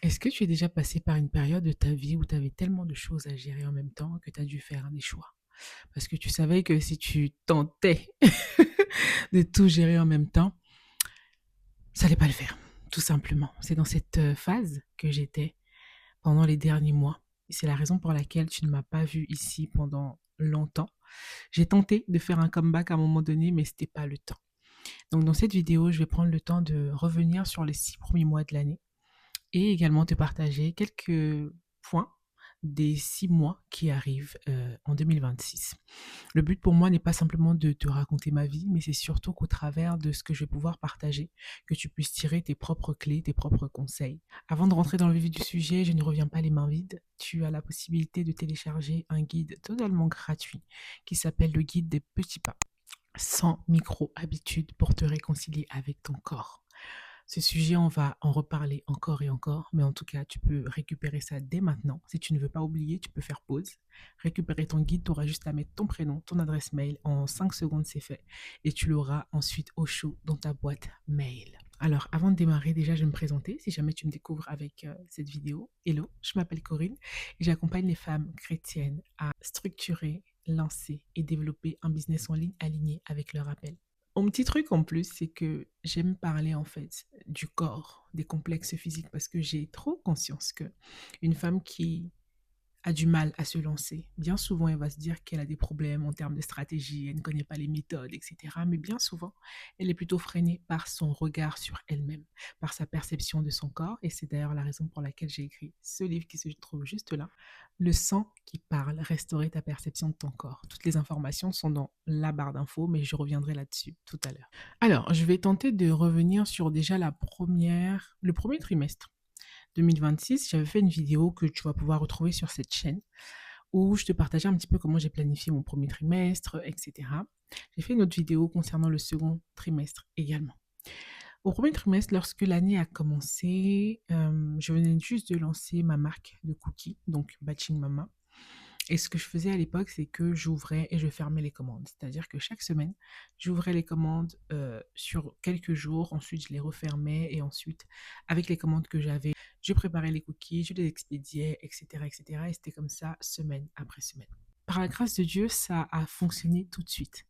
Est-ce que tu es déjà passé par une période de ta vie où tu avais tellement de choses à gérer en même temps que tu as dû faire des choix? Parce que tu savais que si tu tentais de tout gérer en même temps, ça allait pas le faire, tout simplement. C'est dans cette phase que j'étais pendant les derniers mois. Et c'est la raison pour laquelle tu ne m'as pas vue ici pendant longtemps. J'ai tenté de faire un comeback à un moment donné, mais c'était pas le temps. Donc dans cette vidéo, je vais prendre le temps de revenir sur les 6 premiers mois de l'année et également te partager quelques points des 6 mois qui arrivent en 2026. Le but pour moi n'est pas simplement de te raconter ma vie, mais c'est surtout qu'au travers de ce que je vais pouvoir partager, que tu puisses tirer tes propres clés, tes propres conseils. Avant de rentrer dans le vif du sujet, je ne reviens pas les mains vides. Tu as la possibilité de télécharger un guide totalement gratuit qui s'appelle le guide des petits pas. 100 micro-habitudes pour te réconcilier avec ton corps. Ce sujet, on va en reparler encore et encore, mais en tout cas, tu peux récupérer ça dès maintenant. Si tu ne veux pas oublier, tu peux faire pause, récupérer ton guide, tu auras juste à mettre ton prénom, ton adresse mail, en 5 secondes, c'est fait, et tu l'auras ensuite au chaud dans ta boîte mail. Alors, avant de démarrer, déjà, je vais me présenter, si jamais tu me découvres avec cette vidéo. Hello, je m'appelle Corinne et j'accompagne les femmes chrétiennes à structurer, lancer et développer un business en ligne aligné avec leur appel. Mon petit truc en plus, c'est que j'aime parler en fait du corps, des complexes physiques, parce que j'ai trop conscience que une femme qui a du mal à se lancer, bien souvent elle va se dire qu'elle a des problèmes en termes de stratégie, elle ne connaît pas les méthodes, etc. Mais bien souvent, elle est plutôt freinée par son regard sur elle-même, par sa perception de son corps. Et c'est d'ailleurs la raison pour laquelle j'ai écrit ce livre qui se trouve juste là, Le sang qui parle, restaurer ta perception de ton corps. Toutes les informations sont dans la barre d'infos, mais je reviendrai là-dessus tout à l'heure. Alors, je vais tenter de revenir sur déjà le premier trimestre 2026. J'avais fait une vidéo que tu vas pouvoir retrouver sur cette chaîne où je te partageais un petit peu comment j'ai planifié mon premier trimestre, etc. J'ai fait une autre vidéo concernant le second trimestre également. Au premier trimestre, lorsque l'année a commencé, je venais juste de lancer ma marque de cookies, donc Batching Mama. Et ce que je faisais à l'époque, c'est que j'ouvrais et je fermais les commandes. C'est-à-dire que chaque semaine, j'ouvrais les commandes sur quelques jours, ensuite je les refermais et ensuite, avec les commandes que j'avais, je préparais les cookies, je les expédiais, etc., etc. Et cetera. Et c'était comme ça, semaine après semaine. Par la grâce de Dieu, ça a fonctionné tout de suite.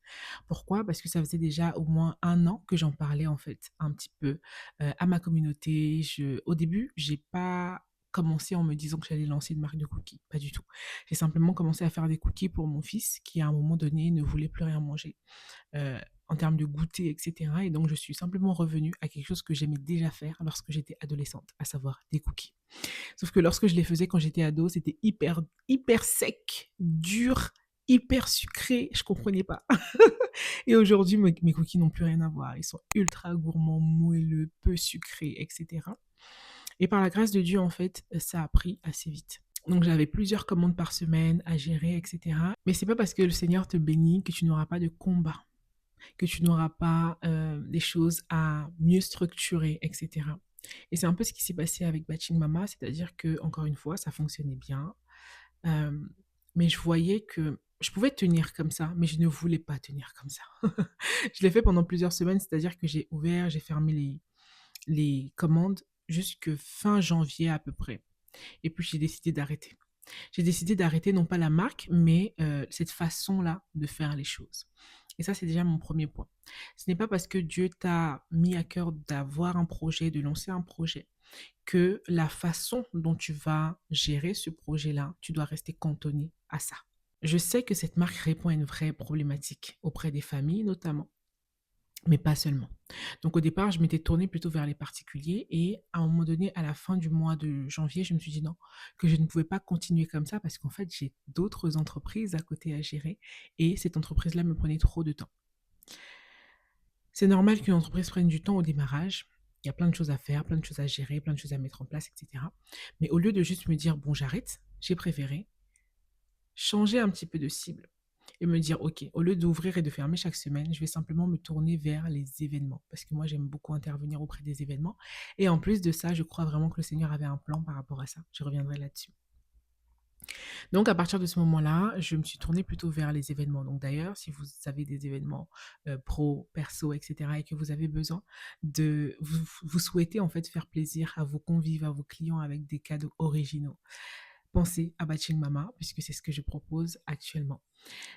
Pourquoi? Parce que ça faisait déjà au moins un an que j'en parlais en fait un petit peu à ma communauté. Au début, j'ai pas commencé en me disant que j'allais lancer une marque de cookies. Pas du tout. J'ai simplement commencé à faire des cookies pour mon fils qui, à un moment donné, ne voulait plus rien manger euh, en termes de goûter, etc. Et donc, je suis simplement revenue à quelque chose que j'aimais déjà faire lorsque j'étais adolescente, à savoir des cookies. Sauf que lorsque je les faisais quand j'étais ado, c'était hyper, hyper sec, dur, hyper sucré. Je comprenais pas. Et aujourd'hui, mes cookies n'ont plus rien à voir. Ils sont ultra gourmands, moelleux, peu sucrés, etc. Et par la grâce de Dieu, en fait, ça a pris assez vite. Donc j'avais plusieurs commandes par semaine à gérer, etc. Mais c'est pas parce que le Seigneur te bénit que tu n'auras pas de combat, que tu n'auras pas des choses à mieux structurer, etc. Et c'est un peu ce qui s'est passé avec Batching Mama, c'est-à-dire que encore une fois, ça fonctionnait bien, euh, mais je voyais que je pouvais tenir comme ça, mais je ne voulais pas tenir comme ça. Je l'ai fait pendant plusieurs semaines, c'est-à-dire que j'ai ouvert, j'ai fermé les commandes jusque fin janvier à peu près. Et puis j'ai décidé d'arrêter. J'ai décidé d'arrêter non pas la marque, mais cette façon-là de faire les choses. Et ça, c'est déjà mon premier point. Ce n'est pas parce que Dieu t'a mis à cœur d'avoir un projet, de lancer un projet, que la façon dont tu vas gérer ce projet-là, tu dois rester cantonné à ça. Je sais que cette marque répond à une vraie problématique auprès des familles notamment, mais pas seulement. Donc au départ, je m'étais tournée plutôt vers les particuliers et à un moment donné, à la fin du mois de janvier, je me suis dit non, que je ne pouvais pas continuer comme ça parce qu'en fait, j'ai d'autres entreprises à côté à gérer et cette entreprise-là me prenait trop de temps. C'est normal qu'une entreprise prenne du temps au démarrage. Il y a plein de choses à faire, plein de choses à gérer, plein de choses à mettre en place, etc. Mais au lieu de juste me dire bon, j'arrête, j'ai préféré changer un petit peu de cible et me dire, OK, au lieu d'ouvrir et de fermer chaque semaine, je vais simplement me tourner vers les événements. Parce que moi, j'aime beaucoup intervenir auprès des événements. Et en plus de ça, je crois vraiment que le Seigneur avait un plan par rapport à ça. Je reviendrai là-dessus. Donc à partir de ce moment-là, je me suis tournée plutôt vers les événements. Donc d'ailleurs, si vous avez des événements, pro, perso et cetera et que vous avez besoin de vous souhaitez en fait faire plaisir à vos convives, à vos clients avec des cadeaux originaux, pensez à Batching Mama puisque c'est ce que je propose actuellement.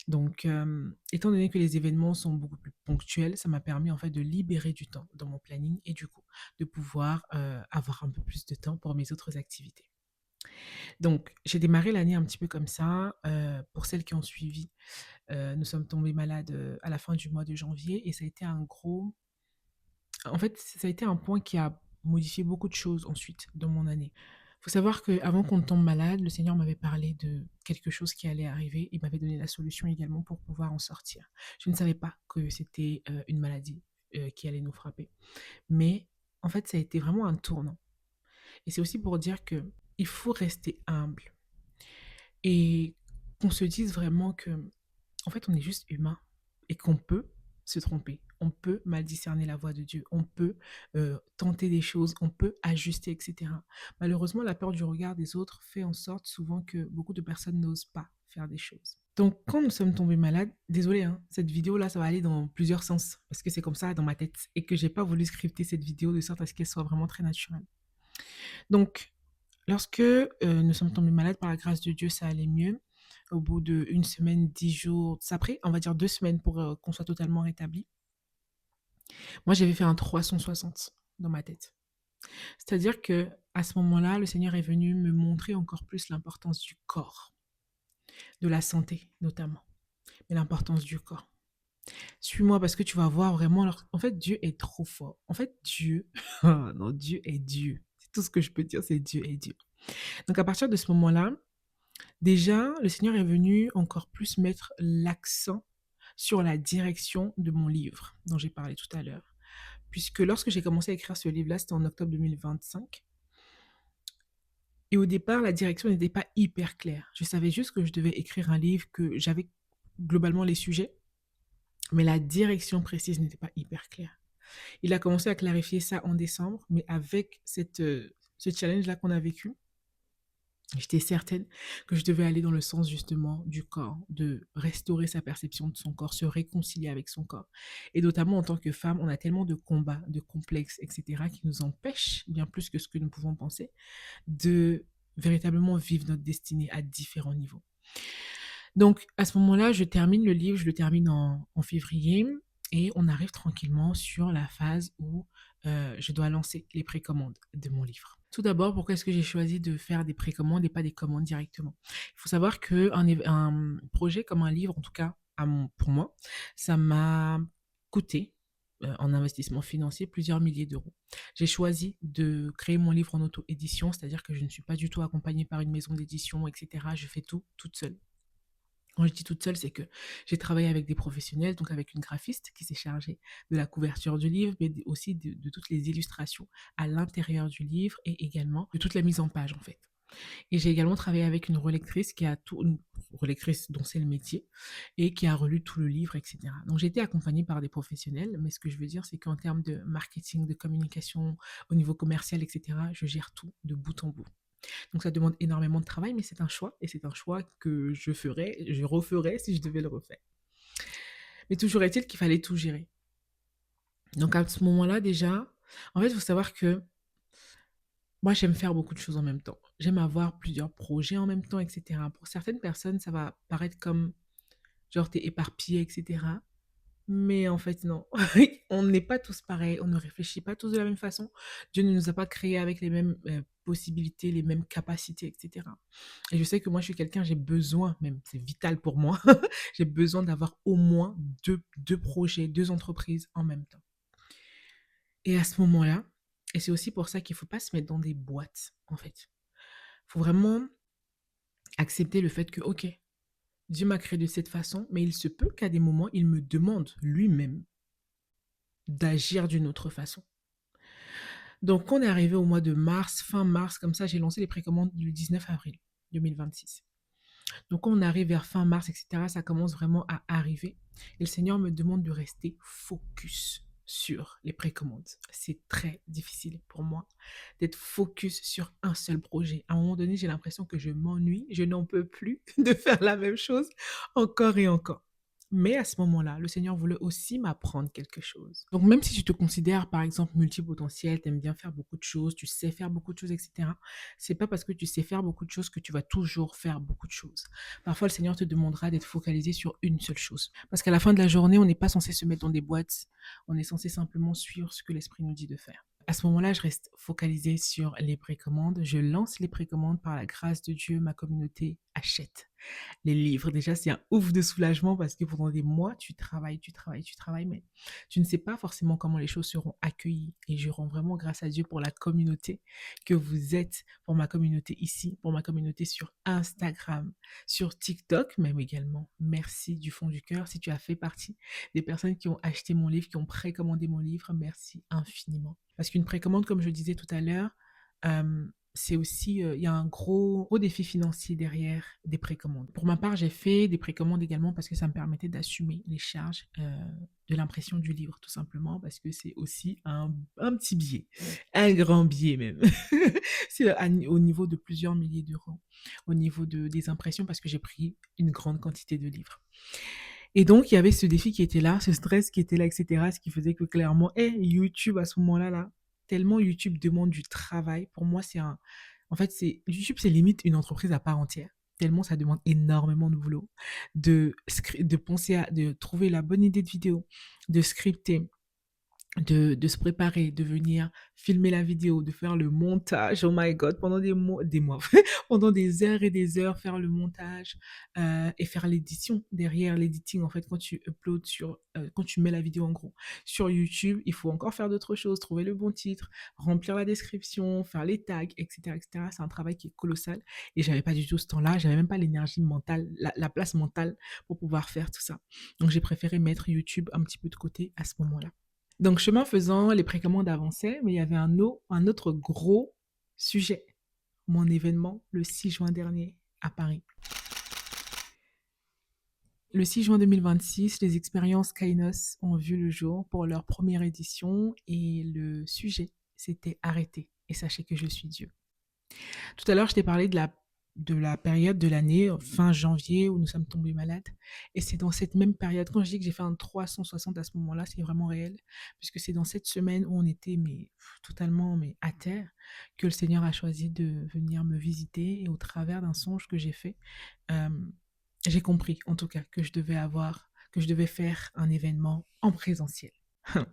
Donc, étant donné que les événements sont beaucoup plus ponctuels, ça m'a permis en fait de libérer du temps dans mon planning et du coup de pouvoir, avoir un peu plus de temps pour mes autres activités. Donc, j'ai démarré l'année un petit peu comme ça. Pour celles qui ont suivi, nous sommes tombés malades, à la fin du mois de janvier et ça a été un gros en fait, ça a été un point qui a modifié beaucoup de choses ensuite dans mon année. Faut savoir qu'avant qu'on tombe malade, le Seigneur m'avait parlé de quelque chose qui allait arriver. Il m'avait donné la solution également pour pouvoir en sortir. Je ne savais pas que c'était, une maladie, qui allait nous frapper. Mais en fait, ça a été vraiment un tournant et c'est aussi pour dire que il faut rester humble et qu'on se dise vraiment que en fait, on est juste humain et qu'on peut se tromper. On peut mal discerner la voix de Dieu. On peut tenter des choses, on peut ajuster, etc. Malheureusement, la peur du regard des autres fait en sorte souvent que beaucoup de personnes n'osent pas faire des choses. Donc, quand nous sommes tombés malades, désolé, hein, cette vidéo-là, ça va aller dans plusieurs sens parce que c'est comme ça dans ma tête et que j'ai pas voulu scripter cette vidéo de sorte à ce qu'elle soit vraiment très naturelle. Donc, lorsque, nous sommes tombés malades, par la grâce de Dieu, ça allait mieux. Au bout d'1 semaine, 10 jours, ça a pris, on va dire 2 semaines pour, qu'on soit totalement rétabli. Moi, j'avais fait un 360 dans ma tête. C'est-à-dire que à ce moment-là, le Seigneur est venu me montrer encore plus l'importance du corps, de la santé notamment, mais l'importance du corps. Suis-moi parce que tu vas voir vraiment en fait, Dieu est trop fort. En fait, Dieu oh non, Dieu est Dieu. C'est tout ce que je peux dire, c'est Dieu est Dieu. Donc à partir de ce moment-là, déjà, le Seigneur est venu encore plus mettre l'accent sur la direction de mon livre dont j'ai parlé tout à l'heure. Puisque lorsque j'ai commencé à écrire ce livre-là, c'était en octobre 2025. Et au départ, la direction n'était pas hyper claire. Je savais juste que je devais écrire un livre, que j'avais globalement les sujets, mais la direction précise n'était pas hyper claire. Il a commencé à clarifier ça en décembre, mais avec ce challenge-là qu'on a vécu, j'étais certaine que je devais aller dans le sens justement du corps, de restaurer sa perception de son corps, se réconcilier avec son corps. Et notamment en tant que femme, on a tellement de combats, de complexes, etc., qui nous empêchent, bien plus que ce que nous pouvons penser, de véritablement vivre notre destinée à différents niveaux. Donc à ce moment-là, je termine le livre, je le termine en février et on arrive tranquillement sur la phase où je dois lancer les précommandes de mon livre. Tout d'abord, pourquoi est-ce que j'ai choisi de faire des précommandes et pas des commandes directement? Il faut savoir qu'un projet comme un livre, en tout cas pour moi, ça m'a coûté en investissement financier plusieurs milliers d'euros. J'ai choisi de créer mon livre en auto-édition, c'est-à-dire que je ne suis pas du tout accompagnée par une maison d'édition, etc. Je fais tout toute seule. Quand je dis toute seule, c'est que j'ai travaillé avec des professionnels, donc avec une graphiste qui s'est chargée de la couverture du livre, mais aussi de toutes les illustrations à l'intérieur du livre et également de toute la mise en page en fait. Et j'ai également travaillé avec une relectrice une relectrice dont c'est le métier et qui a relu tout le livre, etc. Donc j'ai été accompagnée par des professionnels, mais ce que je veux dire, c'est qu'en termes de marketing, de communication, au niveau commercial, etc., je gère tout de bout en bout. Donc ça demande énormément de travail, mais c'est un choix et c'est un choix que je referais si je devais le refaire. Mais toujours est-il qu'il fallait tout gérer. Donc à ce moment-là déjà, en fait, il faut savoir que moi, j'aime faire beaucoup de choses en même temps. J'aime avoir plusieurs projets en même temps, etc. Pour certaines personnes, ça va paraître comme genre t'es éparpillé, etc. Mais en fait, non. On n'est pas tous pareils, on ne réfléchit pas tous de la même façon. Dieu ne nous a pas créés avec les mêmes possibilités, les mêmes capacités, etc. Et je sais que moi, je suis quelqu'un, j'ai besoin, même c'est vital pour moi, j'ai besoin d'avoir au moins deux projets, deux entreprises en même temps. Et à ce moment-là, et c'est aussi pour ça qu'il ne faut pas se mettre dans des boîtes, en fait. Il faut vraiment accepter le fait que, ok, Dieu m'a créé de cette façon, mais il se peut qu'à des moments, il me demande lui-même d'agir d'une autre façon. Donc, on est arrivé au mois de mars, fin mars, comme ça, j'ai lancé les précommandes le 19 avril 2026. Donc, quand on arrive vers fin mars, etc., ça commence vraiment à arriver. Et le Seigneur me demande de rester focus. sur les précommandes. C'est très difficile pour moi d'être focus sur un seul projet. À un moment donné, j'ai l'impression que je m'ennuie, je n'en peux plus de faire la même chose encore et encore. Mais à ce moment-là, le Seigneur voulait aussi m'apprendre quelque chose. Donc même si tu te considères par exemple multipotentiel, tu aimes bien faire beaucoup de choses, tu sais faire beaucoup de choses, etc., c'est pas parce que tu sais faire beaucoup de choses que tu vas toujours faire beaucoup de choses. Parfois, le Seigneur te demandera d'être focalisé sur une seule chose. Parce qu'à la fin de la journée, on n'est pas censé se mettre dans des boîtes, on est censé simplement suivre ce que l'Esprit nous dit de faire. À ce moment-là, je reste focalisée sur les précommandes. Je lance les précommandes par la grâce de Dieu. Ma communauté achète les livres. Déjà, c'est un ouf de soulagement parce que pendant des mois, tu travailles, tu travailles, tu travailles, mais tu ne sais pas forcément comment les choses seront accueillies. Et je rends vraiment grâce à Dieu pour la communauté que vous êtes, pour ma communauté ici, pour ma communauté sur Instagram, sur TikTok même également. Merci du fond du cœur si tu as fait partie des personnes qui ont acheté mon livre, qui ont précommandé mon livre. Merci infiniment. Parce qu'une précommande, comme je disais tout à l'heure, c'est aussi, il y a un gros défi financier derrière des précommandes. Pour ma part, j'ai fait des précommandes également parce que ça me permettait d'assumer les charges de l'impression du livre, tout simplement, parce que c'est aussi un petit billet, un grand billet même. C'est au niveau de plusieurs milliers d'euros, au niveau des impressions, parce que j'ai pris une grande quantité de livres. Et donc, il y avait ce défi qui était là, ce stress qui était là, etc. Ce qui faisait que clairement, YouTube à ce moment-là, tellement YouTube demande du travail. Pour moi, en fait, YouTube, c'est limite une entreprise à part entière. Tellement ça demande énormément de boulot. De penser de trouver la bonne idée de vidéo, de scripter, de se préparer, de venir filmer la vidéo, de faire le montage, oh my god, pendant des mois, pendant des heures et des heures, faire le montage et faire l'édition derrière l'editing. En fait, quand tu uploads quand tu mets la vidéo en gros sur YouTube, il faut encore faire d'autres choses, trouver le bon titre, remplir la description, faire les tags, etc., etc. C'est un travail qui est colossal et j'avais pas du tout ce temps-là, j'avais même pas l'énergie mentale, la place mentale pour pouvoir faire tout ça. Donc j'ai préféré mettre YouTube un petit peu de côté à ce moment-là. Donc, chemin faisant, les précommandes avançaient, mais il y avait un autre gros sujet. Mon événement le 6 juin dernier à Paris. Le 6 juin 2026, les expériences Kainos ont vu le jour pour leur première édition et le sujet, c'était arrêter et sachez que je suis Dieu. Tout à l'heure, je t'ai parlé de la période de l'année, fin janvier, où nous sommes tombés malades. Et c'est dans cette même période, quand je dis que j'ai fait un 360 à ce moment-là, c'est vraiment réel, puisque c'est dans cette semaine où on était totalement à terre, que le Seigneur a choisi de venir me visiter. Et au travers d'un songe que j'ai fait, j'ai compris, en tout cas, que je devais faire un événement en présentiel. Faut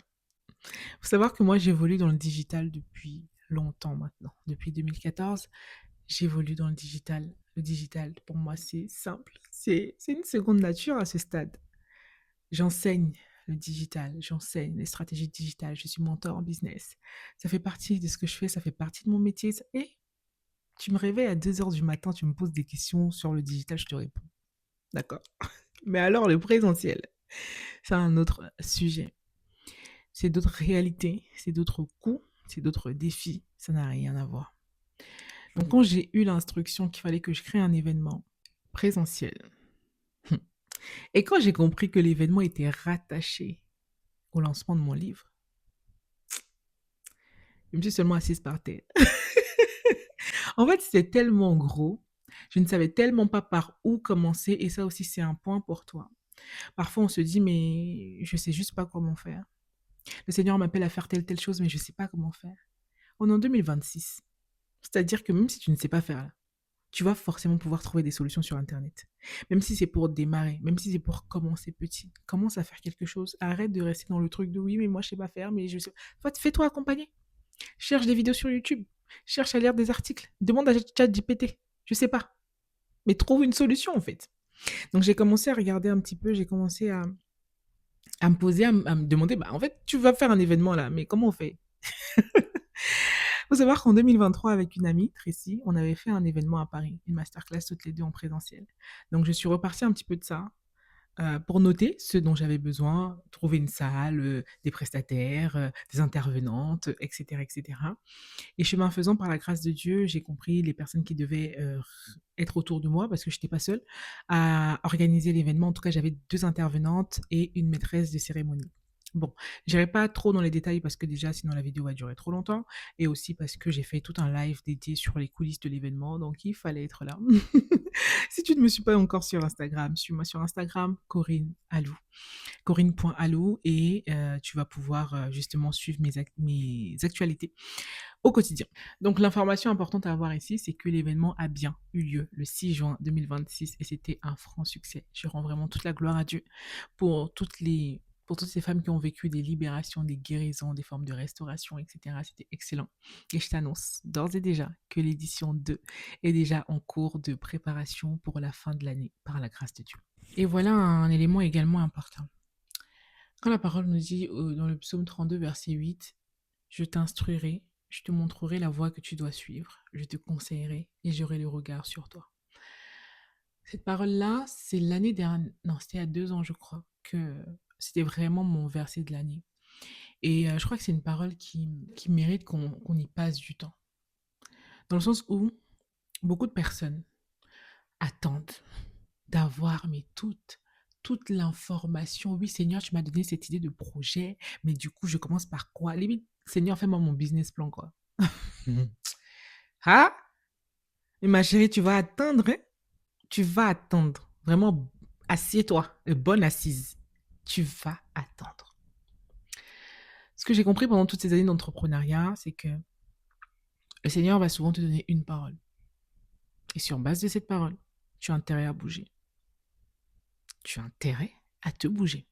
savoir que moi, j'évolue dans le digital depuis longtemps maintenant. Depuis 2014, j'évolue dans le digital. Le digital, pour moi, c'est simple. C'est une seconde nature à ce stade. J'enseigne le digital, j'enseigne les stratégies digitales, je suis mentor en business. Ça fait partie de ce que je fais, ça fait partie de mon métier. Et tu me réveilles à 2 heures du matin, tu me poses des questions sur le digital, je te réponds. D'accord. Mais alors, le présentiel, c'est un autre sujet. C'est d'autres réalités, c'est d'autres coûts, c'est d'autres défis. Ça n'a rien à voir. Donc, quand j'ai eu l'instruction qu'il fallait que je crée un événement présentiel, et quand j'ai compris que l'événement était rattaché au lancement de mon livre, je me suis seulement assise par terre. En fait, c'était tellement gros, je ne savais tellement pas par où commencer, et ça aussi, c'est un point pour toi. Parfois, on se dit, mais je sais juste pas comment faire. Le Seigneur m'appelle à faire telle chose, mais je sais pas comment faire. On est en 2026. C'est-à-dire que même si tu ne sais pas faire là, tu vas forcément pouvoir trouver des solutions sur Internet. Même si c'est pour démarrer, même si c'est pour commencer petit. Commence à faire quelque chose. Arrête de rester dans le truc de oui, mais moi je sais pas faire, mais je sais. Fais-toi accompagner. Cherche des vidéos sur YouTube. Cherche à lire des articles. Demande à ChatGPT. Je sais pas. Mais trouve une solution en fait. Donc j'ai commencé à regarder un petit peu, j'ai commencé à me poser, à me demander, en fait, tu vas faire un événement là, mais comment on fait? Faut savoir qu'en 2023, avec une amie, Tracy, on avait fait un événement à Paris, une masterclass toutes les deux en présentiel. Donc, je suis repartie un petit peu de ça pour noter ce dont j'avais besoin, trouver une salle, des prestataires, des intervenantes, etc., etc. Et chemin faisant, par la grâce de Dieu, j'ai compris les personnes qui devaient être autour de moi parce que je n'étais pas seule à organiser l'événement. En tout cas, j'avais 2 intervenantes et une maîtresse de cérémonie. Bon, j'irai pas trop dans les détails parce que déjà, sinon la vidéo va durer trop longtemps et aussi parce que j'ai fait tout un live dédié sur les coulisses de l'événement, donc il fallait être là. Si tu ne me suis pas encore sur Instagram, suis-moi sur Instagram, Corinne Alou. Corinne.alou et tu vas pouvoir justement suivre mes actualités au quotidien. Donc l'information importante à avoir ici, c'est que l'événement a bien eu lieu le 6 juin 2026 et c'était un franc succès. Je rends vraiment toute la gloire à Dieu pour toutes ces femmes qui ont vécu des libérations, des guérisons, des formes de restauration, etc. C'était excellent. Et je t'annonce d'ores et déjà que l'édition 2 est déjà en cours de préparation pour la fin de l'année, par la grâce de Dieu. Et voilà un élément également important. Quand la parole nous dit dans le psaume 32, verset 8, je t'instruirai, je te montrerai la voie que tu dois suivre, je te conseillerai et j'aurai le regard sur toi. Cette parole-là, c'est l'année dernière, non, c'était il y a 2 ans, je crois, que c'était vraiment mon verset de l'année. Et je crois que c'est une parole qui mérite qu'on y passe du temps. Dans le sens où beaucoup de personnes attendent d'avoir mais toute l'information. Oui, Seigneur, tu m'as donné cette idée de projet, mais du coup, je commence par quoi? Limite, Seigneur, fais-moi mon business plan, quoi. Ah, mais ma chérie, tu vas attendre, hein? Tu vas attendre. Vraiment, assieds-toi, bonne assise. Tu vas attendre. Ce que j'ai compris pendant toutes ces années d'entrepreneuriat, c'est que le Seigneur va souvent te donner une parole. Et sur base de cette parole, tu as intérêt à bouger. Tu as intérêt à te bouger.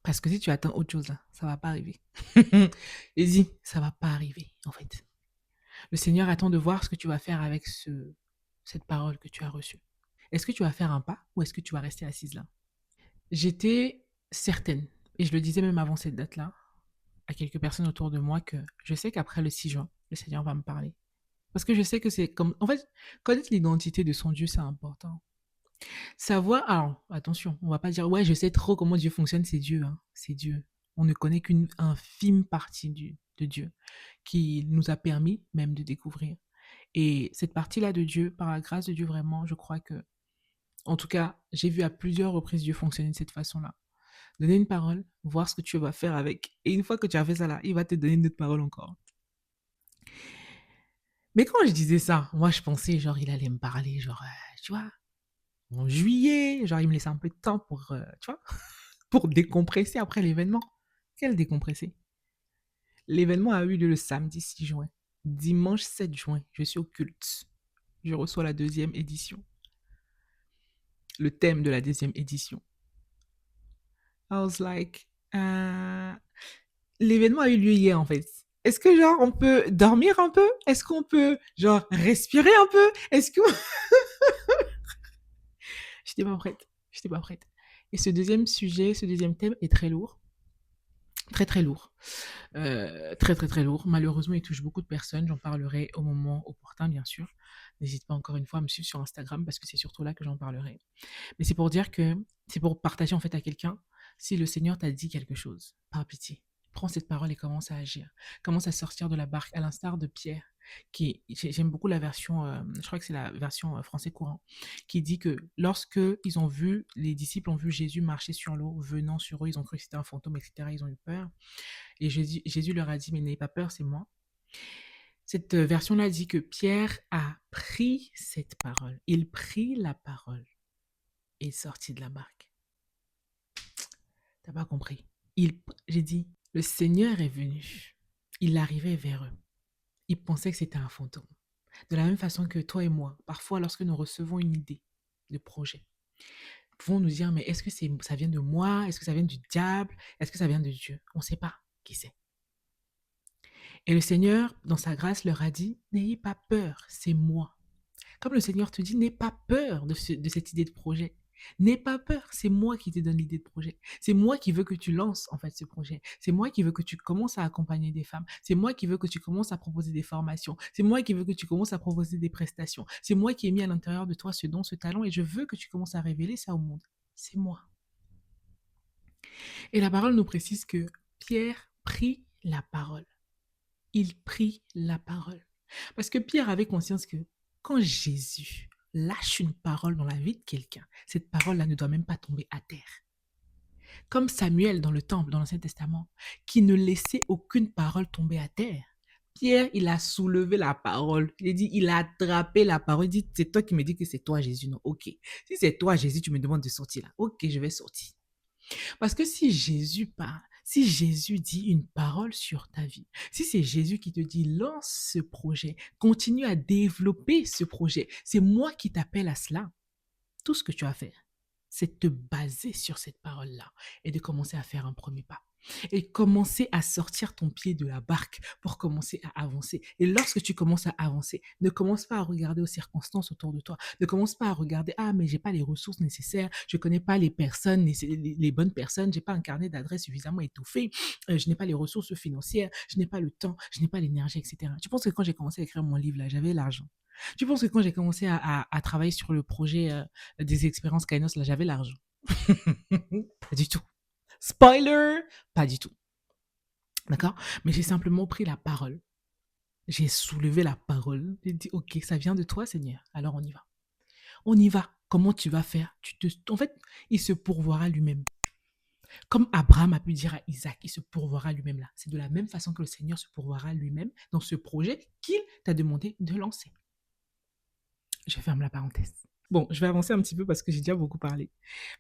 Parce que si tu attends autre chose, là, ça va pas arriver. Et dis, ça va pas arriver, en fait. Le Seigneur attend de voir ce que tu vas faire avec cette parole que tu as reçue. Est-ce que tu vas faire un pas ou est-ce que tu vas rester assise là? J'étais certaine, et je le disais même avant cette date-là, à quelques personnes autour de moi, que je sais qu'après le 6 juin, le Seigneur va me parler. Parce que je sais que c'est comme... En fait, connaître l'identité de son Dieu, c'est important. Savoir, alors attention, on va pas dire ouais, je sais trop comment Dieu fonctionne, c'est Dieu, hein, c'est Dieu. On ne connaît qu'une infime partie de Dieu qui nous a permis même de découvrir. Et cette partie-là de Dieu, par la grâce de Dieu, vraiment, je crois que, en tout cas, j'ai vu à plusieurs reprises Dieu fonctionner de cette façon-là. Donner une parole, voir ce que tu vas faire avec. Et une fois que tu as fait ça là, il va te donner une autre parole encore. Mais quand je disais ça, moi je pensais genre il allait me parler, genre, tu vois, en juillet, genre il me laissait un peu de temps pour, tu vois, pour décompresser après l'événement. Quel décompresser? L'événement a eu lieu le samedi 6 juin. Dimanche 7 juin, je suis au culte. Je reçois la deuxième édition. Le thème de la deuxième édition. I was like, l'événement a eu lieu hier en fait. Est-ce que genre on peut dormir un peu? Est-ce qu'on peut genre respirer un peu? Est-ce que j'étais pas prête. J'étais pas prête. Et ce deuxième sujet, ce deuxième thème est très lourd. Très très lourd. Très très très lourd. Malheureusement, il touche beaucoup de personnes. J'en parlerai au moment opportun, bien sûr. N'hésite pas encore une fois à me suivre sur Instagram parce que c'est surtout là que j'en parlerai. Mais c'est pour dire que c'est pour partager en fait à quelqu'un si le Seigneur t'a dit quelque chose, par pitié. Prends cette parole et commence à agir. Commence à sortir de la barque, à l'instar de Pierre, j'aime beaucoup la version, je crois que c'est la version français courant, qui dit que lorsque ils ont vu, les disciples ont vu Jésus marcher sur l'eau, venant sur eux, ils ont cru que c'était un fantôme, etc. Ils ont eu peur. Et Jésus leur a dit, mais n'ayez pas peur, c'est moi. Cette version-là dit que Pierre a pris cette parole. Il prit la parole et sortit de la barque. T'as pas compris. J'ai dit, le Seigneur est venu. Il arrivait vers eux. Il pensait que c'était un fantôme. De la même façon que toi et moi, parfois lorsque nous recevons une idée de projet, nous pouvons nous dire, mais est-ce que ça vient de moi? Est-ce que ça vient du diable? Est-ce que ça vient de Dieu? On ne sait pas qui c'est. Et le Seigneur, dans sa grâce, leur a dit, n'ayez pas peur, c'est moi. Comme le Seigneur te dit, n'aie pas peur de cette idée de projet. N'aie pas peur, c'est moi qui te donne l'idée de projet. C'est moi qui veux que tu lances en fait ce projet. C'est moi qui veux que tu commences à accompagner des femmes. C'est moi qui veux que tu commences à proposer des formations. C'est moi qui veux que tu commences à proposer des prestations. C'est moi qui ai mis à l'intérieur de toi ce don, ce talent et je veux que tu commences à révéler ça au monde. C'est moi. Et la parole nous précise que Pierre prit la parole. Il prit la parole. Parce que Pierre avait conscience que quand Jésus lâche une parole dans la vie de quelqu'un, cette parole-là ne doit même pas tomber à terre. comme Samuel dans le temple, dans l'Ancien Testament, qui ne laissait aucune parole tomber à terre. Pierre, il a soulevé la parole. Il a dit, il a attrapé la parole. Il dit, c'est toi qui me dis que c'est toi, Jésus. Non, ok. Si c'est toi, Jésus, tu me demandes de sortir là. Ok, je vais sortir. Parce que si Jésus parle, si Jésus dit une parole sur ta vie, si c'est Jésus qui te dit lance ce projet, continue à développer ce projet, c'est moi qui t'appelle à cela. Tout ce que tu as à faire, c'est de te baser sur cette parole-là et de commencer à faire un premier pas. Et commencer à sortir ton pied de la barque pour commencer à avancer. Et lorsque tu commences à avancer, ne commence pas à regarder aux circonstances autour de toi. Ne commence pas à regarder, ah, mais j'ai pas les ressources nécessaires, je connais pas les personnes, les bonnes personnes, j'ai pas un carnet d'adresses suffisamment étoffé, je n'ai pas les ressources financières, je n'ai pas le temps, je n'ai pas l'énergie, etc. Tu penses que quand j'ai commencé à écrire mon livre là, j'avais l'argent? Tu penses que quand j'ai commencé à travailler sur le projet des expériences Kainos, là, j'avais l'argent? Pas du tout. Spoiler, pas du tout. D'accord? Mais j'ai simplement pris la parole. J'ai soulevé la parole. J'ai dit, ok, ça vient de toi, Seigneur. Alors on y va. On y va. Comment tu vas faire? En fait, il se pourvoira lui-même. Comme Abraham a pu dire à Isaac, il se pourvoira lui-même là. C'est de la même façon que le Seigneur se pourvoira lui-même dans ce projet qu'il t'a demandé de lancer. Je ferme la parenthèse. Bon, je vais avancer un petit peu parce que j'ai déjà beaucoup parlé.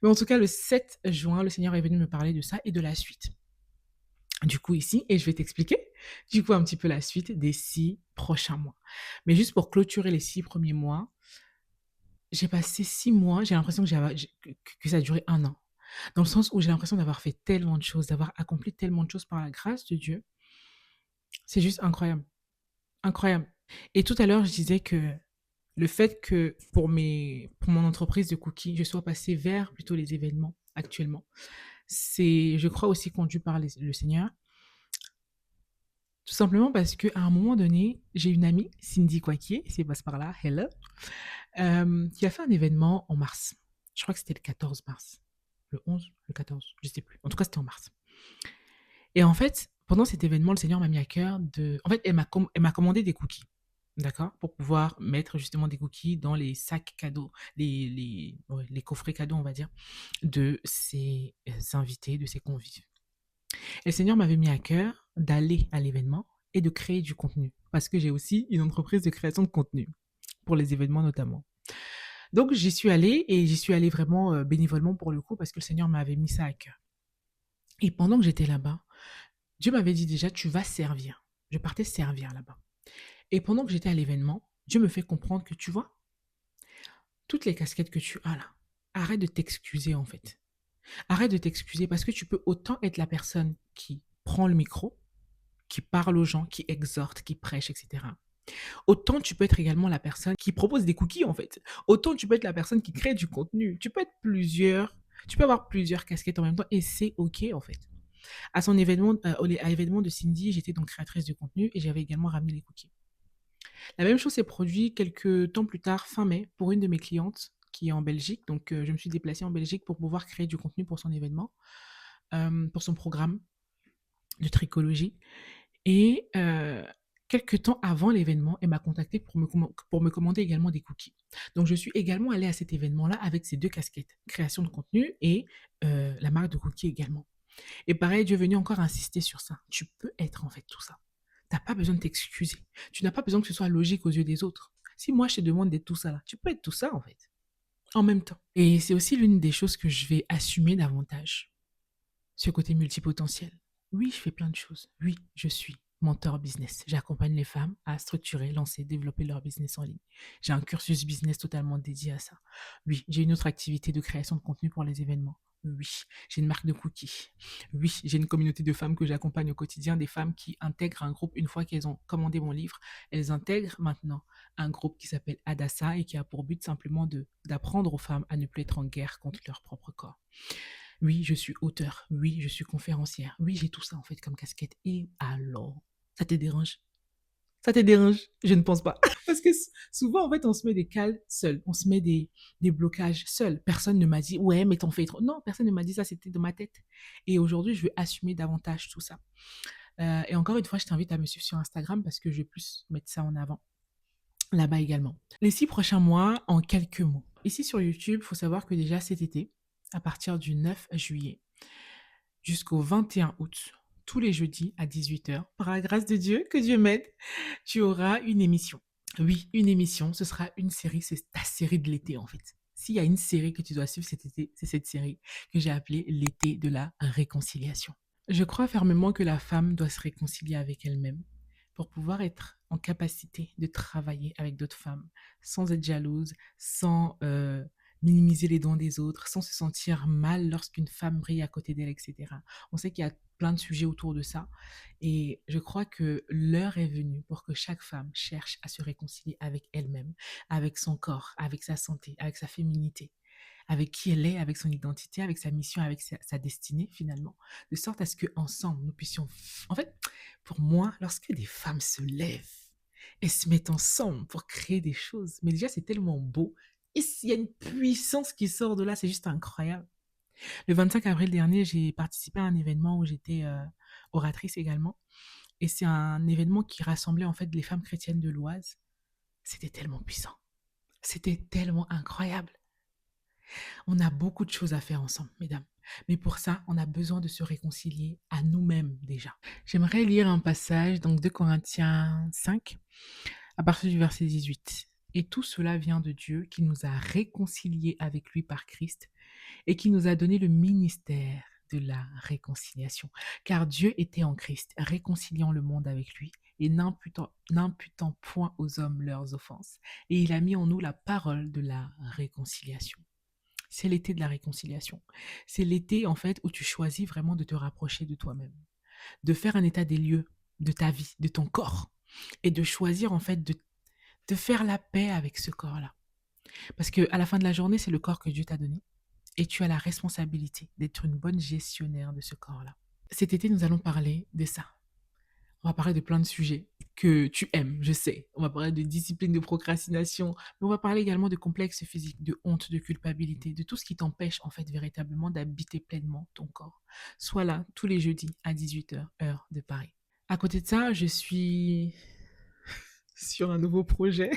Mais en tout cas, le 7 juin, le Seigneur est venu me parler de ça et de la suite. Du coup, ici, et je vais t'expliquer, du coup, un petit peu la suite des 6 prochains mois. Mais juste pour clôturer les 6 premiers mois, j'ai passé 6 mois, j'ai l'impression que ça a duré 1 an. Dans le sens où j'ai l'impression d'avoir fait tellement de choses, d'avoir accompli tellement de choses par la grâce de Dieu. C'est juste incroyable. Incroyable. Et tout à l'heure, je disais que le fait que pour mon entreprise de cookies, je sois passée vers plutôt les événements actuellement, c'est, je crois, aussi conduit par le Seigneur. Tout simplement parce qu'à un moment donné, j'ai une amie, Cindy Quaquier, si elle passe par là, hello, qui a fait un événement en mars. Je crois que c'était le 14 mars. Le 11, le 14, je ne sais plus. En tout cas, c'était en mars. Et en fait, pendant cet événement, le Seigneur m'a mis à cœur de... En fait, elle m'a commandé des cookies. D'accord? Pour pouvoir mettre justement des cookies dans les sacs cadeaux, les coffrets cadeaux, on va dire, de ses invités, de ses convives. Et le Seigneur m'avait mis à cœur d'aller à l'événement et de créer du contenu. Parce que j'ai aussi une entreprise de création de contenu, pour les événements notamment. Donc j'y suis allée et j'y suis allée vraiment bénévolement pour le coup parce que le Seigneur m'avait mis ça à cœur. Et pendant que j'étais là-bas, Dieu m'avait dit déjà, tu vas servir. Je partais servir là-bas. Et pendant que j'étais à l'événement, Dieu me fait comprendre que tu vois, toutes les casquettes que tu as là, arrête de t'excuser en fait. Arrête de t'excuser parce que tu peux autant être la personne qui prend le micro, qui parle aux gens, qui exhorte, qui prêche, etc. Autant tu peux être également la personne qui propose des cookies en fait. Autant tu peux être la personne qui crée du contenu. Tu peux être tu peux avoir plusieurs casquettes en même temps et c'est ok en fait. À son événement, à l'événement de Cindy, j'étais donc créatrice de contenu et j'avais également ramené les cookies. La même chose s'est produit quelques temps plus tard, fin mai, pour une de mes clientes qui est en Belgique. Donc, je me suis déplacée en Belgique pour pouvoir créer du contenu pour son événement, pour son programme de tricologie. Et quelques temps avant l'événement, elle m'a contactée pour me commander également des cookies. Donc, je suis également allée à cet événement-là avec ces 2 casquettes, création de contenu et la marque de cookies également. Et pareil, Dieu est venu encore insister sur ça. Tu peux être en fait tout ça. Tu n'as pas besoin de t'excuser. Tu n'as pas besoin que ce soit logique aux yeux des autres. Si moi je te demande d'être tout ça là, tu peux être tout ça en fait, en même temps. Et c'est aussi l'une des choses que je vais assumer davantage, ce côté multipotentiel. Oui, je fais plein de choses. Oui, je suis mentor business. J'accompagne les femmes à structurer, lancer, développer leur business en ligne. J'ai un cursus business totalement dédié à ça. Oui, j'ai une autre activité de création de contenu pour les événements. Oui, j'ai une marque de cookies. Oui, j'ai une communauté de femmes que j'accompagne au quotidien, des femmes qui intègrent un groupe une fois qu'elles ont commandé mon livre. Elles intègrent maintenant un groupe qui s'appelle Adassa et qui a pour but simplement d'apprendre aux femmes à ne plus être en guerre contre leur propre corps. Oui, je suis auteur. Oui, je suis conférencière. Oui, j'ai tout ça en fait comme casquette. Et alors, ça te dérange? Ça te dérange? Je ne pense pas. Parce que souvent, en fait, on se met des cales seuls. On se met des blocages seuls. Personne ne m'a dit, ouais, mais t'en fais trop. Non, personne ne m'a dit ça, c'était dans ma tête. Et aujourd'hui, je veux assumer davantage tout ça. Et encore une fois, je t'invite à me suivre sur Instagram parce que je vais plus mettre ça en avant là-bas également. Les 6 prochains mois, en quelques mots. Ici sur YouTube, il faut savoir que déjà cet été, à partir du 9 juillet, jusqu'au 21 août, tous les jeudis à 18 h, par la grâce de Dieu, que Dieu m'aide, tu auras une émission. Oui, une émission, ce sera une série, c'est ta série de l'été en fait. S'il y a une série que tu dois suivre cet été, c'est cette série que j'ai appelée l'été de la réconciliation. Je crois fermement que la femme doit se réconcilier avec elle-même pour pouvoir être en capacité de travailler avec d'autres femmes sans être jalouse, sans minimiser les dons des autres, sans se sentir mal lorsqu'une femme brille à côté d'elle, etc. On sait qu'il y a plein de sujets autour de ça et je crois que l'heure est venue pour que chaque femme cherche à se réconcilier avec elle-même, avec son corps, avec sa santé, avec sa féminité, avec qui elle est, avec son identité, avec sa mission, avec sa destinée finalement, de sorte à ce qu'ensemble, nous puissions... En fait, pour moi, lorsque des femmes se lèvent et se mettent ensemble pour créer des choses, mais déjà c'est tellement beau, et s'il y a une puissance qui sort de là, c'est juste incroyable. Le 25 avril dernier, j'ai participé à un événement où j'étais oratrice également, et c'est un événement qui rassemblait en fait les femmes chrétiennes de l'Oise. C'était tellement puissant, c'était tellement incroyable. On a beaucoup de choses à faire ensemble, mesdames. Mais pour ça, on a besoin de se réconcilier à nous-mêmes déjà. J'aimerais lire un passage, donc de Corinthiens 5, à partir du verset 18. Et tout cela vient de Dieu qui nous a réconciliés avec lui par Christ et qui nous a donné le ministère de la réconciliation. Car Dieu était en Christ, réconciliant le monde avec lui et n'imputant point aux hommes leurs offenses. Et il a mis en nous la parole de la réconciliation. C'est l'été de la réconciliation. C'est l'été, en fait, où tu choisis vraiment de te rapprocher de toi-même, de faire un état des lieux de ta vie, de ton corps, et de choisir, en fait, de faire la paix avec ce corps-là. Parce que à la fin de la journée, c'est le corps que Dieu t'a donné, et tu as la responsabilité d'être une bonne gestionnaire de ce corps-là. Cet été, nous allons parler de ça. On va parler de plein de sujets que tu aimes, je sais. On va parler de discipline, de procrastination, mais on va parler également de complexes physiques, de honte, de culpabilité, de tout ce qui t'empêche en fait véritablement d'habiter pleinement ton corps. Sois là tous les jeudis à 18 h, heure de Paris. À côté de ça, je suis sur un nouveau projet.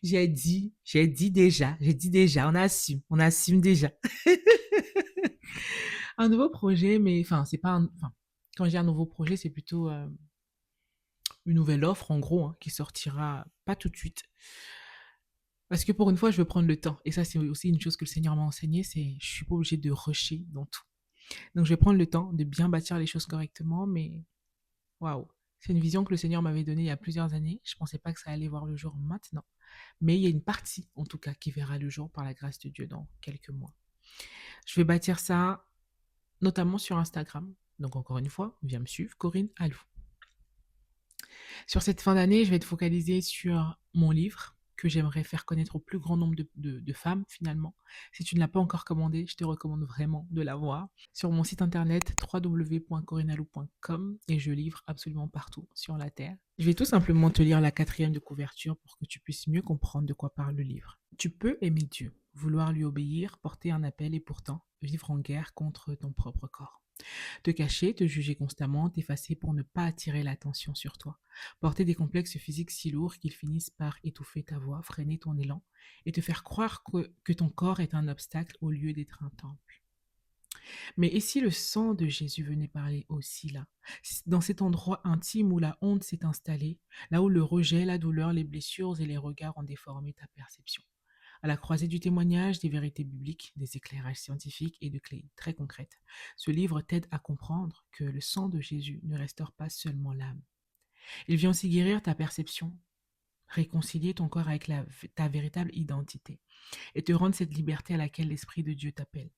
J'ai dit déjà, on assume déjà. Un nouveau projet, mais enfin, c'est pas un, enfin, quand j'ai un nouveau projet, c'est plutôt une nouvelle offre, en gros, hein, qui sortira pas tout de suite. Parce que pour une fois, je veux prendre le temps. Et ça, c'est aussi une chose que le Seigneur m'a enseigné, c'est je suis pas obligée de rusher dans tout. Donc, je vais prendre le temps de bien bâtir les choses correctement, mais waouh, c'est une vision que le Seigneur m'avait donnée il y a plusieurs années. Je pensais pas que ça allait voir le jour maintenant. Mais il y a une partie, en tout cas, qui verra le jour par la grâce de Dieu dans quelques mois. Je vais bâtir ça notamment sur Instagram. Donc, encore une fois, viens me suivre, Corinne Alou. Sur cette fin d'année, je vais être focalisée sur mon livre que j'aimerais faire connaître au plus grand nombre de femmes finalement. Si tu ne l'as pas encore commandé, je te recommande vraiment de l'avoir. Sur mon site internet www.corinalou.com et je livre absolument partout sur la Terre. Je vais tout simplement te lire la 4e de couverture pour que tu puisses mieux comprendre de quoi parle le livre. Tu peux aimer Dieu, vouloir lui obéir, porter un appel et pourtant vivre en guerre contre ton propre corps. Te cacher, te juger constamment, t'effacer pour ne pas attirer l'attention sur toi. Porter des complexes physiques si lourds qu'ils finissent par étouffer ta voix, freiner ton élan et te faire croire que ton corps est un obstacle au lieu d'être un temple. Mais et si le sang de Jésus venait parler aussi là, dans cet endroit intime où la honte s'est installée, là où le rejet, la douleur, les blessures et les regards ont déformé ta perception? À la croisée du témoignage, des vérités bibliques, des éclairages scientifiques et de clés très concrètes, ce livre t'aide à comprendre que le sang de Jésus ne restaure pas seulement l'âme. Il vient aussi guérir ta perception, réconcilier ton corps avec ta véritable identité et te rendre cette liberté à laquelle l'Esprit de Dieu t'appelle.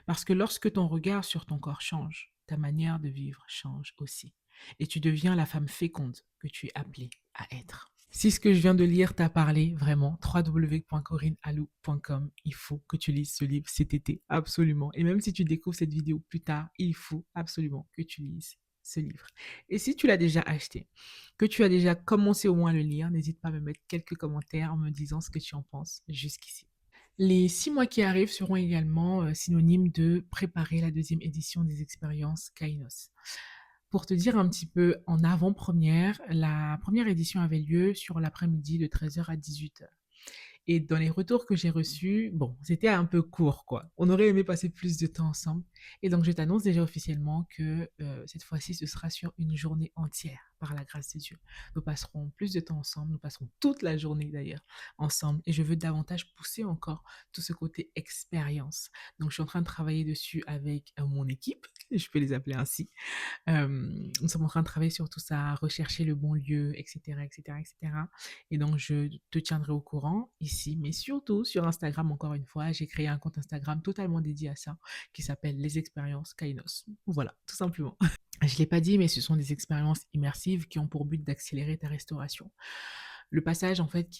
Parce que lorsque ton regard sur ton corps change, ta manière de vivre change aussi. Et tu deviens la femme féconde que tu es appelée à être. Si ce que je viens de lire t'a parlé, vraiment, www.corinnealou.com, il faut que tu lises ce livre cet été, absolument. Et même si tu découvres cette vidéo plus tard, il faut absolument que tu lises ce livre. Et si tu l'as déjà acheté, que tu as déjà commencé au moins à le lire, n'hésite pas à me mettre quelques commentaires en me disant ce que tu en penses jusqu'ici. Les 6 mois qui arrivent seront également synonymes de préparer la 2e édition des expériences Kainos. Pour te dire un petit peu en avant-première, la première édition avait lieu sur l'après-midi de 13 h à 18 h. Et dans les retours que j'ai reçus, bon, c'était un peu court, quoi. On aurait aimé passer plus de temps ensemble. Et donc, je t'annonce déjà officiellement que cette fois-ci, ce sera sur une journée entière, par la grâce de Dieu. Nous passerons plus de temps ensemble, nous passerons toute la journée d'ailleurs ensemble. Et je veux davantage pousser encore tout ce côté expérience. Donc, je suis en train de travailler dessus avec mon équipe, je peux les appeler ainsi. Nous sommes en train de travailler sur tout ça, rechercher le bon lieu, etc., etc., etc. Et donc, je te tiendrai au courant ici, mais surtout sur Instagram, encore une fois. J'ai créé un compte Instagram totalement dédié à ça, qui s'appelle Les Expériences Kainos. Voilà, tout simplement. Je ne l'ai pas dit, mais ce sont des expériences immersives qui ont pour but d'accélérer ta restauration. Le passage, en fait,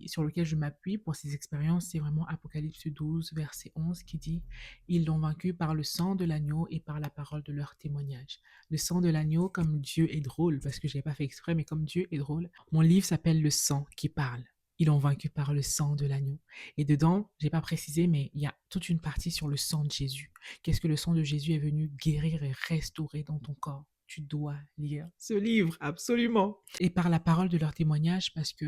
sur lequel je m'appuie pour ces expériences, c'est vraiment Apocalypse 12, verset 11, qui dit: Ils l'ont vaincu par le sang de l'agneau et par la parole de leur témoignage. Le sang de l'agneau, comme Dieu est drôle, parce que je n'ai pas fait exprès, mais comme Dieu est drôle. Mon livre s'appelle Le sang qui parle. Ils l'ont vaincu par le sang de l'agneau. Et dedans, j'ai pas précisé, mais il y a toute une partie sur le sang de Jésus. Qu'est-ce que le sang de Jésus est venu guérir et restaurer dans ton corps? Tu dois lire ce livre, absolument. Et par la parole de leur témoignage, parce que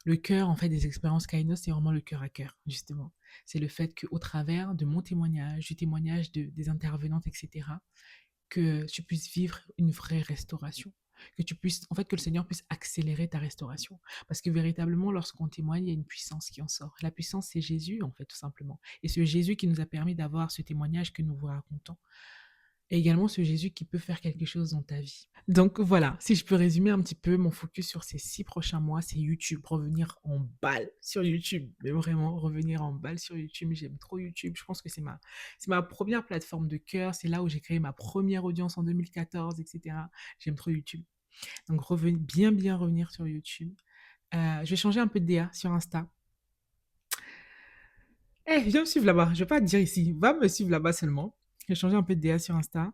le cœur, en fait, des expériences Kainos, c'est vraiment le cœur à cœur, justement. C'est le fait qu'au travers de mon témoignage, du témoignage des intervenantes, etc., que tu puisses vivre une vraie restauration. Que tu puisses, en fait, que le Seigneur puisse accélérer ta restauration. Parce que véritablement, lorsqu'on témoigne, il y a une puissance qui en sort. La puissance, c'est Jésus, en fait, tout simplement. Et c'est Jésus qui nous a permis d'avoir ce témoignage que nous vous racontons. Et également ce Jésus qui peut faire quelque chose dans ta vie. Donc voilà, si je peux résumer un petit peu mon focus sur ces 6 prochains mois, c'est YouTube, revenir en balle sur YouTube, mais vraiment revenir en balle sur YouTube. J'aime trop YouTube, je pense que c'est ma première plateforme de cœur, c'est là où j'ai créé ma première audience en 2014, etc. J'aime trop YouTube. Donc bien revenir sur YouTube. Je vais changer un peu de DA sur Insta. Viens me suivre là-bas, je vais pas te dire ici, va me suivre là-bas seulement. Je vais changer un peu de DA sur Insta.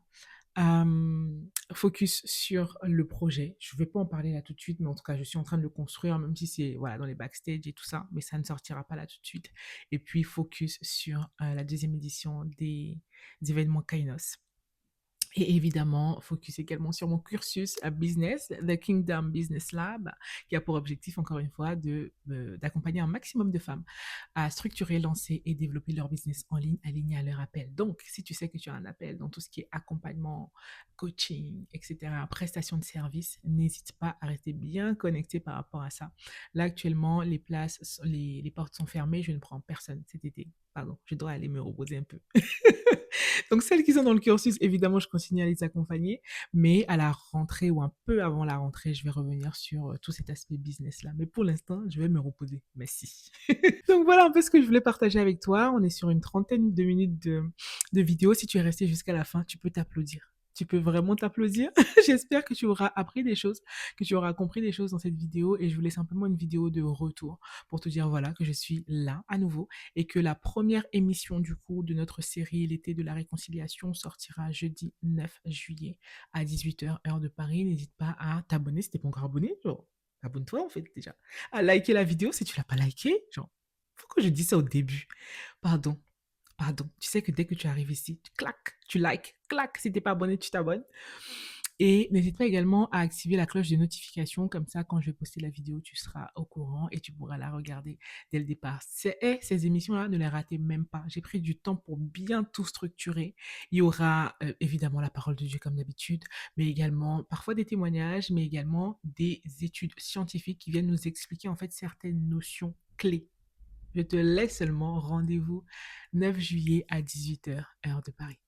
Focus sur le projet. Je ne vais pas en parler là tout de suite, mais en tout cas, je suis en train de le construire, même si c'est voilà, dans les backstage et tout ça, mais ça ne sortira pas là tout de suite. Et puis, focus sur la deuxième édition des événements Kainos. Et évidemment, focus également sur mon cursus à business, The Kingdom Business Lab, qui a pour objectif, encore une fois, d'accompagner un maximum de femmes à structurer, lancer et développer leur business en ligne aligné à leur appel. Donc, si tu sais que tu as un appel dans tout ce qui est accompagnement, coaching, etc., prestation de services, n'hésite pas à rester bien connecté par rapport à ça. Là, actuellement, les portes sont fermées, je ne prends personne cet été. Pardon, je dois aller me reposer un peu. Donc, celles qui sont dans le cursus, évidemment, je continue à les accompagner. Mais à la rentrée ou un peu avant la rentrée, je vais revenir sur tout cet aspect business-là. Mais pour l'instant, je vais me reposer. Merci. Donc, voilà un peu ce que je voulais partager avec toi. On est sur une trentaine de minutes de vidéo. Si tu es resté jusqu'à la fin, tu peux t'applaudir. Tu peux vraiment t'applaudir. J'espère que tu auras appris des choses, que tu auras compris des choses dans cette vidéo. Et je voulais simplement une vidéo de retour pour te dire voilà que je suis là à nouveau et que la première émission du coup de notre série L'été de la réconciliation sortira jeudi 9 juillet à 18h heure de Paris. N'hésite pas à t'abonner si t'es pas encore abonné, genre abonne-toi en fait déjà, à liker la vidéo si tu l'as pas liké, genre pourquoi je dis ça au début? Pardon, pardon. Tu sais que dès que tu arrives ici, tu claques, tu likes, clac, si t'es pas abonné, tu t'abonnes. Et n'hésite pas également à activer la cloche de notification, comme ça, quand je vais poster la vidéo, tu seras au courant et tu pourras la regarder dès le départ. Ces émissions-là, ne les ratez même pas. J'ai pris du temps pour bien tout structurer. Il y aura évidemment la parole de Dieu comme d'habitude, mais également parfois des témoignages, mais également des études scientifiques qui viennent nous expliquer en fait certaines notions clés. Je te laisse seulement rendez-vous 9 juillet à 18h, heure de Paris.